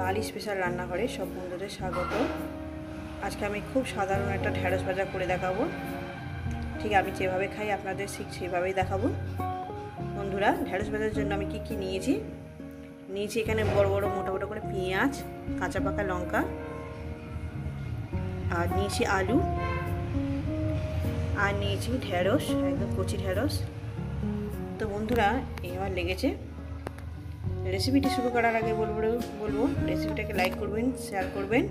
বাঙালি special রান্নাঘরে সব বন্ধুদের স্বাগত। আজকে আমি খুব সাধারণ একটা ঢ্যাঁড়স ভাজা করে দেখাবো। ঠিক আমি যেভাবে খাই আপনাদের ঠিক সেভাবেই দেখাবো। বন্ধুরা, ঢ্যাঁড়স ভাজার জন্য আমি কি নিয়েছি এখানে বড় বড় মোটা মোটা করে পেঁয়াজ, কাঁচা পাকা লঙ্কা, আর নিয়েছি আলু, আর নিয়েছি ঢ্যাঁড়স, একদম কচি ঢ্যাঁড়স। তো বন্ধুরা, এবার লেগেছে। রেসিপিটি শুরু করার আগে বলবো রেসিপিটাকে লাইক করবেন, শেয়ার করবেন।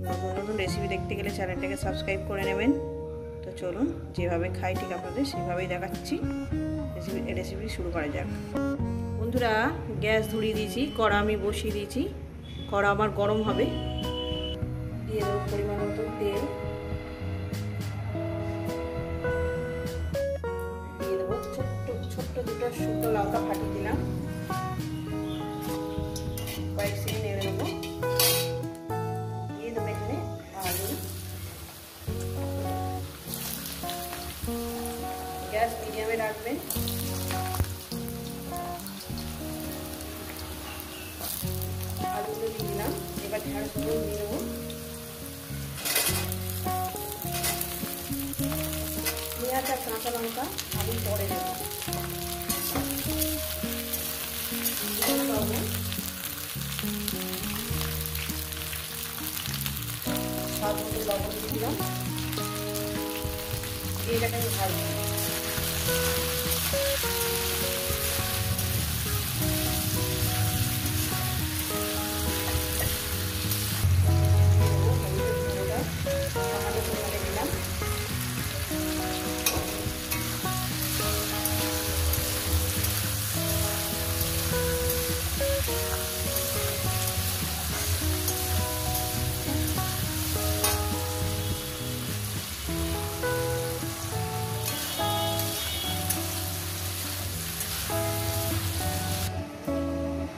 নতুন নতুন রেসিপি দেখতে গেলে চ্যানেলটাকে সাবস্ক্রাইব করে নেবেন। তো চলুন, যেভাবে খাই ঠিক আপনাদের সেভাবেই দেখাচ্ছি। রেসিপি শুরু করা যাক। বন্ধুরা, গ্যাস ধরিয়ে দিয়েছি, কড়া আমি বসিয়ে দিয়েছি। কড়া আমার গরম হবে। দিয়ে দেবো পরিমাণ মতো তেল, দিয়ে দেবো ছোট্ট দুটো শুকনো লঙ্কা ফাটিয়ে দিলাম, কয়েক সেকেন্ড নেড়ে দেবো। দিয়ে দেবো এখানে আলু। গ্যাস মিডিয়ামে রাখবেন। আলুগুলো দিয়ে দিলাম। এবার ঢ্যাঁড়সগুলো দিয়ে দেবো। পেঁয়াজ আর কাঁচা লঙ্কা আমি পরে দেবো। স্বাদ মতো লবণ দিয়ে দিলাম। এটাকে আমি ভাজবো।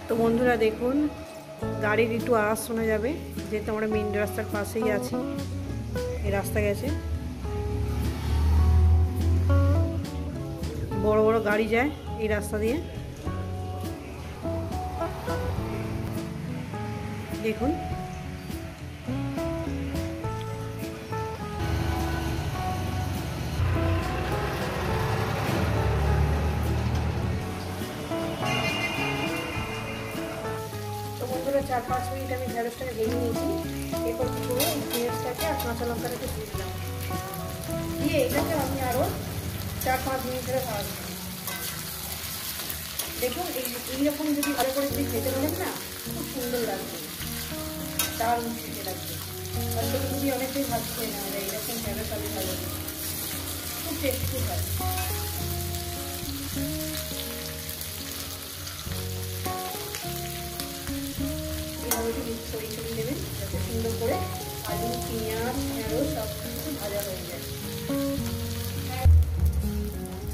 তো বন্ধুরা দেখুন, গাড়ির একটু আওয়াজ শোনা যাবে, যেহেতু আমরা মেন রাস্তার পাশেই আছি। এই রাস্তা গেছে, বড় বড় গাড়ি যায় এই রাস্তা দিয়ে। দেখুন, বন্ধুরা 4-5 মিনিট আমি ঢ্যাঁড়সটাকে ভেজে নিয়েছি। এরপর কি করবো, পেঁয়াজটাকে আর কাঁচা লঙ্কাটাকে দিয়ে দিলাম। দিয়ে এটাকে আমি আরও 4-5 মিনিট ধরে ভাজবো। দেখুন, এইরকম যদি ভালো করে যদি খেতে পারেন না, খুব সুন্দর লাগবে, দারুণ খেতে লাগবে। হয়তো যদি অনেকটাই ভাজতে না হয়, এইরকম ঢ্যাঁড়স আমি ভালো, খুব টেস্টি হয়। ছড়িয়ে ছড়িয়ে দেবেন যাতে সুন্দর করে আলু, পেঁয়াজ, ঢেঁড়স সব কিছু ভাজা হয়ে যায়।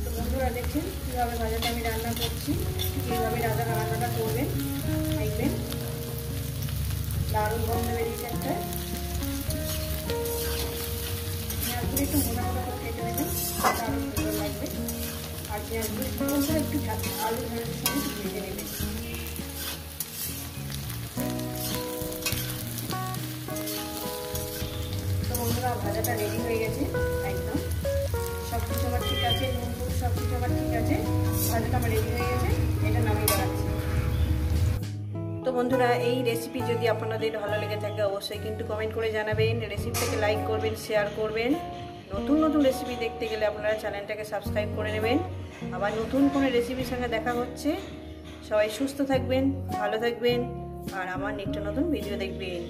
তো বন্ধুরা দেখুন কীভাবে ভাজাটা আমি রান্না করছি। কীভাবে রান্নাটা করবেন দেখবেন, দারুণ গন্ধ বেরিয়েছে একটা। পেঁয়াজগুলো একটু মোটা মোটা করে কেটে নেবেন, দারুণ সুন্দর লাগবে। আর পেঁয়াজগুলো একটু আলু ঢেঁড়সের সঙ্গে ভেজে নেবেন। ভাজাটা রেডি হয়ে গেছে একদম। সব কিছু আমার ঠিক আছে, নুন সব কিছু আমার ঠিক আছে। ভাজাটা আমার রেডি হয়ে গেছে, এটা নামিয়ে দেখাচ্ছি। তো বন্ধুরা, এই রেসিপি যদি আপনাদের ভালো লেগে থাকে অবশ্যই কিন্তু কমেন্ট করে জানাবেন। রেসিপিটাকে লাইক করবেন, শেয়ার করবেন। নতুন নতুন রেসিপি দেখতে গেলে আপনারা চ্যানেলটাকে সাবস্ক্রাইব করে নেবেন। আবার নতুন কোনো রেসিপির সঙ্গে দেখা হচ্ছে। সবাই সুস্থ থাকবেন, ভালো থাকবেন, আর আমার নিত্য নতুন ভিডিও দেখবেন।